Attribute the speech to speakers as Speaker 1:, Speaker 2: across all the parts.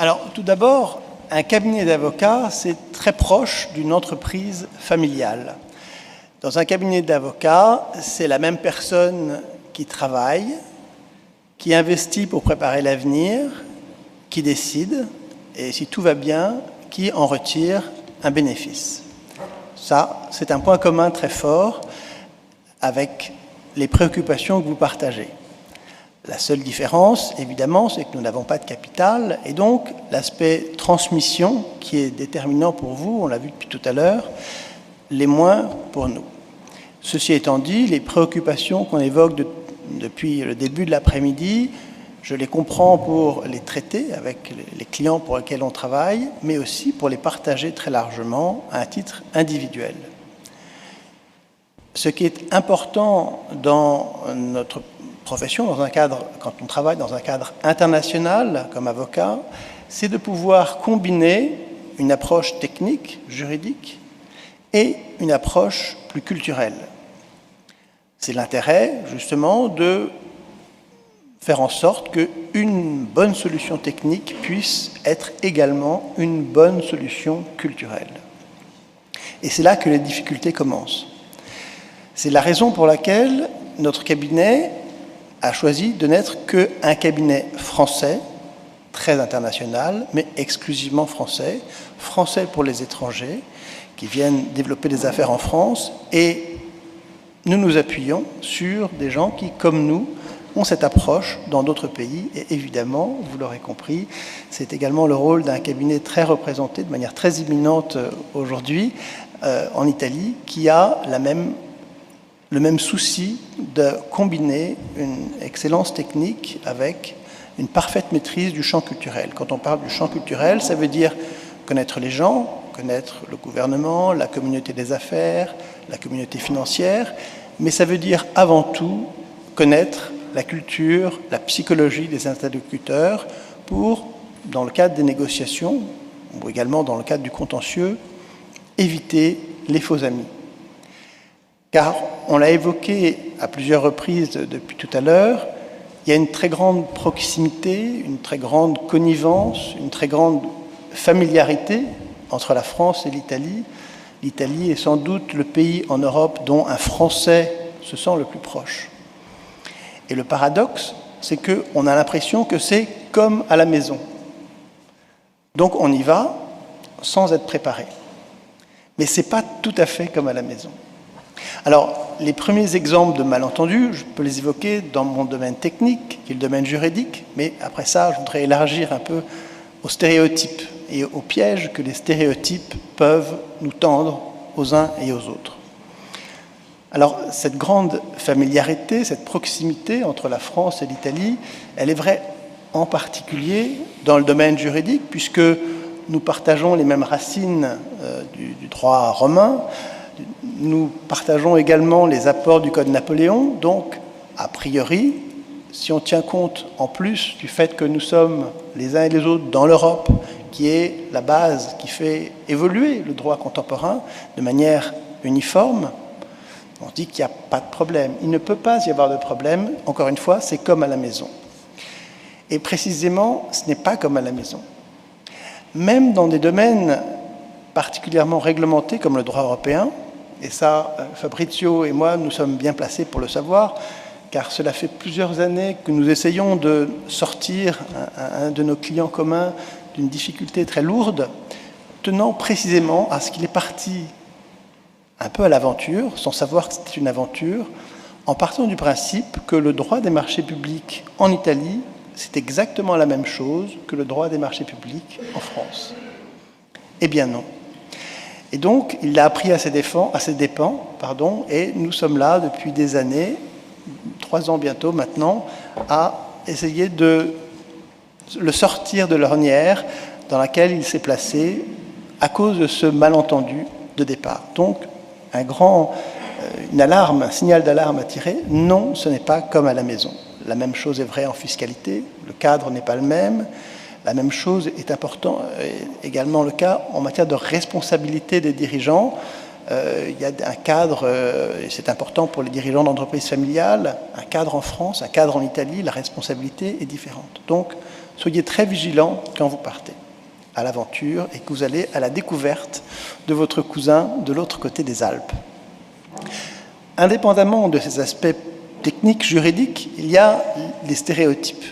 Speaker 1: Alors, tout d'abord, un cabinet d'avocats, c'est très proche d'une entreprise familiale. Dans un cabinet d'avocats, c'est la même personne qui travaille, qui investit pour préparer l'avenir, qui décide, et si tout va bien, qui en retire un bénéfice. Ça, c'est un point commun très fort avec les préoccupations que vous partagez. La seule différence, évidemment, c'est que nous n'avons pas de capital, et donc l'aspect transmission, qui est déterminant pour vous, on l'a vu depuis tout à l'heure, l'est moins pour nous. Ceci étant dit, les préoccupations qu'on évoque depuis le début de l'après-midi, je les comprends pour les traiter avec les clients pour lesquels on travaille, mais aussi pour les partager très largement à un titre individuel. Ce qui est important dans notre profession, quand on travaille dans un cadre international comme avocat, c'est de pouvoir combiner une approche technique, juridique, et une approche plus culturelle. C'est l'intérêt, justement, de faire en sorte qu'une bonne solution technique puisse être également une bonne solution culturelle. Et c'est là que les difficultés commencent. C'est la raison pour laquelle notre cabinet a choisi de n'être qu'un cabinet français, très international, mais exclusivement français, français pour les étrangers qui viennent développer des affaires en France, et nous nous appuyons sur des gens qui, comme nous, ont cette approche dans d'autres pays, et évidemment, vous l'aurez compris, c'est également le rôle d'un cabinet très représenté, de manière très imminente aujourd'hui, en Italie, qui a le même souci de combiner une excellence technique avec une parfaite maîtrise du champ culturel. Quand on parle du champ culturel, ça veut dire connaître les gens, connaître le gouvernement, la communauté des affaires, la communauté financière, mais ça veut dire avant tout connaître la culture, la psychologie des interlocuteurs pour, dans le cadre des négociations, ou également dans le cadre du contentieux, éviter les faux amis. Car, on l'a évoqué à plusieurs reprises depuis tout à l'heure, il y a une très grande proximité, une très grande connivence, une très grande familiarité entre la France et l'Italie. L'Italie est sans doute le pays en Europe dont un Français se sent le plus proche. Et le paradoxe, c'est qu'on a l'impression que c'est comme à la maison. Donc on y va sans être préparé. Mais ce n'est pas tout à fait comme à la maison. Alors, les premiers exemples de malentendus, je peux les évoquer dans mon domaine technique, qui est le domaine juridique, mais après ça, je voudrais élargir un peu aux stéréotypes et aux pièges que les stéréotypes peuvent nous tendre aux uns et aux autres. Alors, cette grande familiarité, cette proximité entre la France et l'Italie, elle est vraie en particulier dans le domaine juridique, puisque nous partageons les mêmes racines du droit romain, nous partageons également les apports du Code Napoléon, donc, a priori, si on tient compte en plus du fait que nous sommes les uns et les autres dans l'Europe, qui est la base qui fait évoluer le droit contemporain de manière uniforme, on dit qu'il n'y a pas de problème. Il ne peut pas y avoir de problème. Encore une fois, c'est comme à la maison. Et précisément, ce n'est pas comme à la maison. Même dans des domaines particulièrement réglementés comme le droit européen, et ça, Fabrizio et moi, nous sommes bien placés pour le savoir, car cela fait plusieurs années que nous essayons de sortir un de nos clients communs d'une difficulté très lourde, tenant précisément à ce qu'il est parti un peu à l'aventure, sans savoir que c'était une aventure, en partant du principe que le droit des marchés publics en Italie, c'est exactement la même chose que le droit des marchés publics en France. Eh bien non. Et donc, il l'a appris à ses dépens, et nous sommes là depuis des années, 3 ans bientôt maintenant, à essayer de le sortir de l'ornière dans laquelle il s'est placé à cause de ce malentendu de départ. Donc, une alarme, un signal d'alarme à tirer. Non, ce n'est pas comme à la maison. La même chose est vraie en fiscalité, le cadre n'est pas le même. La même chose est également le cas en matière de responsabilité des dirigeants. Il y a un cadre, et c'est important pour les dirigeants d'entreprises familiales, un cadre en France, un cadre en Italie, la responsabilité est différente. Donc, soyez très vigilants quand vous partez à l'aventure et que vous allez à la découverte de votre cousin de l'autre côté des Alpes. Indépendamment de ces aspects techniques, juridiques, il y a les stéréotypes.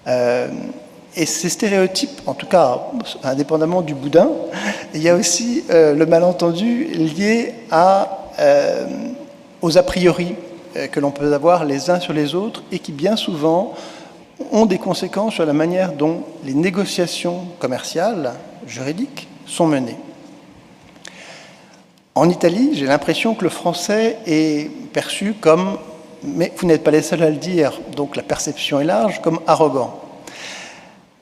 Speaker 1: Et ces stéréotypes, en tout cas indépendamment du boudin, il y a aussi le malentendu lié aux a priori que l'on peut avoir les uns sur les autres et qui bien souvent ont des conséquences sur la manière dont les négociations commerciales, juridiques, sont menées. En Italie, j'ai l'impression que le français est perçu comme, mais vous n'êtes pas les seuls à le dire, donc la perception est large, comme arrogant.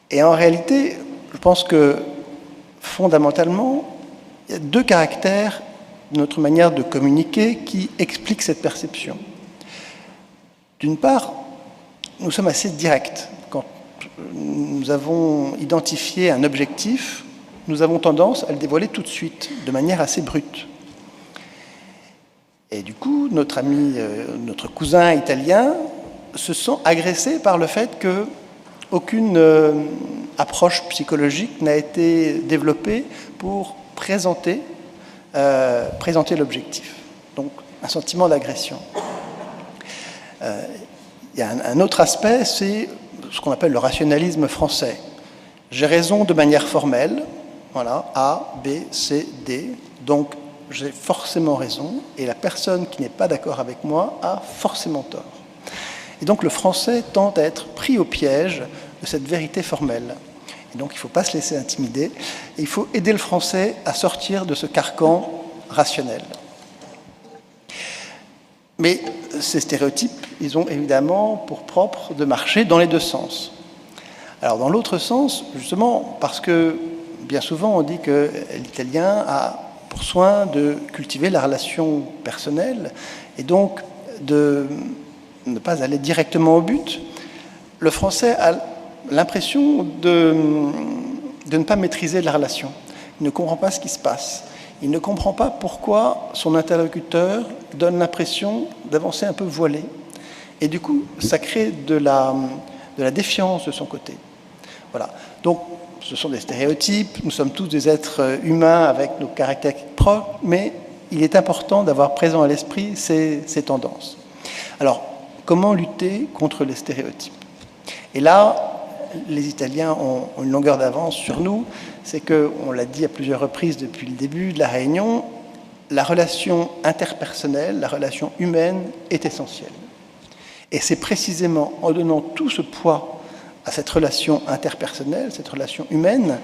Speaker 1: Et en réalité, je pense que fondamentalement, il y a deux caractères de notre manière de communiquer qui expliquent cette perception. D'une part, nous sommes assez directs. Quand nous avons identifié un objectif, nous avons tendance à le dévoiler tout de suite, de manière assez brute. Et du coup, notre ami, notre cousin italien se sent agressé par le fait qu'aucune approche psychologique n'a été développée pour présenter l'objectif. Donc, un sentiment d'agression. Il y a un autre aspect, c'est ce qu'on appelle le rationalisme français. J'ai raison de manière formelle, voilà, A, B, C, D, donc j'ai forcément raison, et la personne qui n'est pas d'accord avec moi a forcément tort. Et donc le français tend à être pris au piège de cette vérité formelle. Et donc il ne faut pas se laisser intimider, et il faut aider le français à sortir de ce carcan rationnel. Mais ces stéréotypes, ils ont évidemment pour propre de marcher dans les deux sens. Alors dans l'autre sens, justement, parce que bien souvent on dit que l'italien a pour soin de cultiver la relation personnelle et donc de ne pas aller directement au but, le français a l'impression de ne pas maîtriser la relation. Il ne comprend pas ce qui se passe. Il ne comprend pas pourquoi son interlocuteur donne l'impression d'avancer un peu voilé. Et du coup, ça crée de la défiance de son côté. Voilà. Donc, ce sont des stéréotypes, nous sommes tous des êtres humains avec nos caractères propres, mais il est important d'avoir présent à l'esprit ces tendances. Alors, comment lutter contre les stéréotypes? Et là, les Italiens ont une longueur d'avance sur nous, c'est qu'on l'a dit à plusieurs reprises depuis le début de la réunion, la relation interpersonnelle, la relation humaine est essentielle. Et c'est précisément en donnant tout ce poids à cette relation interpersonnelle, cette relation humaine,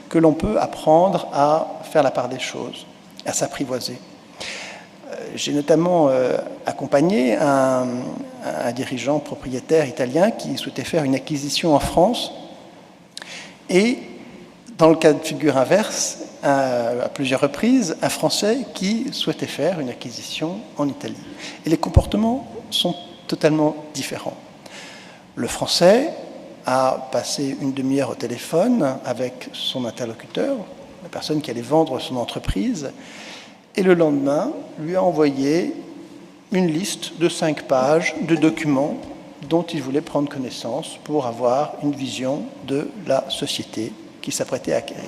Speaker 1: que l'on peut apprendre à faire la part des choses, à s'apprivoiser. J'ai notamment accompagné un dirigeant propriétaire italien qui souhaitait faire une acquisition en France. Et dans le cas de figure inverse, à plusieurs reprises, un Français qui souhaitait faire une acquisition en Italie. Et les comportements sont totalement différents. Le Français a passé une demi-heure au téléphone avec son interlocuteur, la personne qui allait vendre son entreprise, et le lendemain, lui a envoyé une liste de 5 pages de documents dont il voulait prendre connaissance pour avoir une vision de la société qu'il s'apprêtait à acquérir.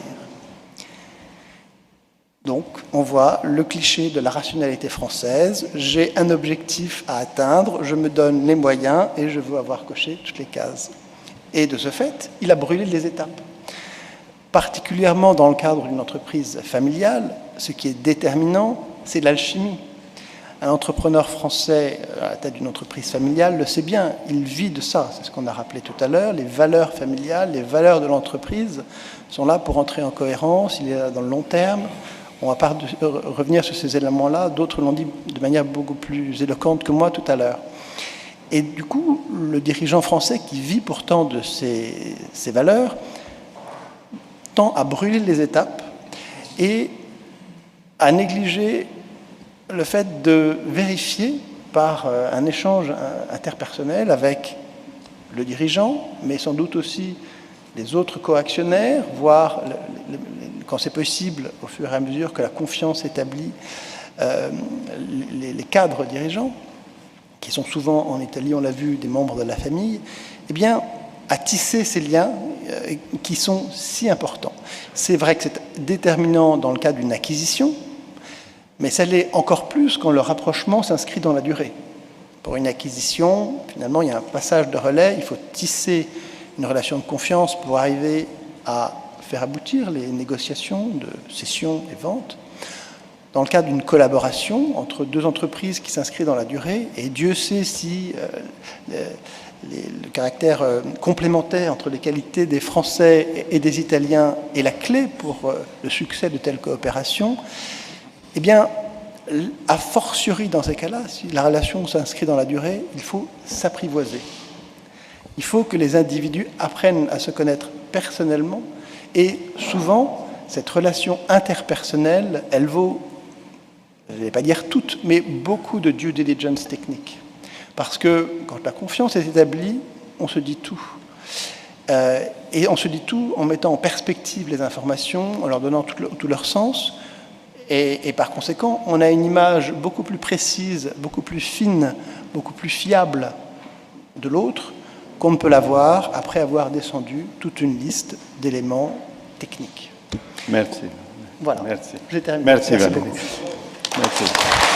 Speaker 1: Donc, on voit le cliché de la rationalité française. J'ai un objectif à atteindre, je me donne les moyens et je veux avoir coché toutes les cases. Et de ce fait, il a brûlé les étapes. Particulièrement dans le cadre d'une entreprise familiale, ce qui est déterminant, c'est l'alchimie. Un entrepreneur français à la tête d'une entreprise familiale le sait bien, il vit de ça, c'est ce qu'on a rappelé tout à l'heure, les valeurs familiales, les valeurs de l'entreprise sont là pour entrer en cohérence, il est là dans le long terme. On va pas revenir sur ces éléments-là, d'autres l'ont dit de manière beaucoup plus éloquente que moi tout à l'heure. Et du coup, le dirigeant français qui vit pourtant de ces valeurs tend à brûler les étapes et à négliger le fait de vérifier par un échange interpersonnel avec le dirigeant, mais sans doute aussi les autres coactionnaires, voire, quand c'est possible, au fur et à mesure que la confiance établit, les cadres dirigeants, qui sont souvent, en Italie, on l'a vu, des membres de la famille, eh bien, à tisser ces liens qui sont si importants. C'est vrai que c'est déterminant dans le cas d'une acquisition, mais ça l'est encore plus quand le rapprochement s'inscrit dans la durée. Pour une acquisition, finalement, il y a un passage de relais, il faut tisser une relation de confiance pour arriver à faire aboutir les négociations de cession et vente. Dans le cas d'une collaboration entre deux entreprises qui s'inscrit dans la durée, et Dieu sait si le caractère complémentaire entre les qualités des Français et des Italiens est la clé pour le succès de telles coopérations, eh bien, a fortiori dans ces cas-là, si la relation s'inscrit dans la durée, il faut s'apprivoiser. Il faut que les individus apprennent à se connaître personnellement, et souvent, cette relation interpersonnelle, elle vaut, je ne vais pas dire toute, mais beaucoup de due diligence technique. Parce que quand la confiance est établie, on se dit tout. Et on se dit tout en mettant en perspective les informations, en leur donnant tout leur sens. Et par conséquent, on a une image beaucoup plus précise, beaucoup plus fine, beaucoup plus fiable de l'autre qu'on ne peut l'avoir après avoir descendu toute une liste d'éléments techniques.
Speaker 2: Merci.
Speaker 1: Voilà.
Speaker 2: Merci.
Speaker 1: J'ai terminé.
Speaker 2: Merci
Speaker 1: beaucoup.
Speaker 2: Merci.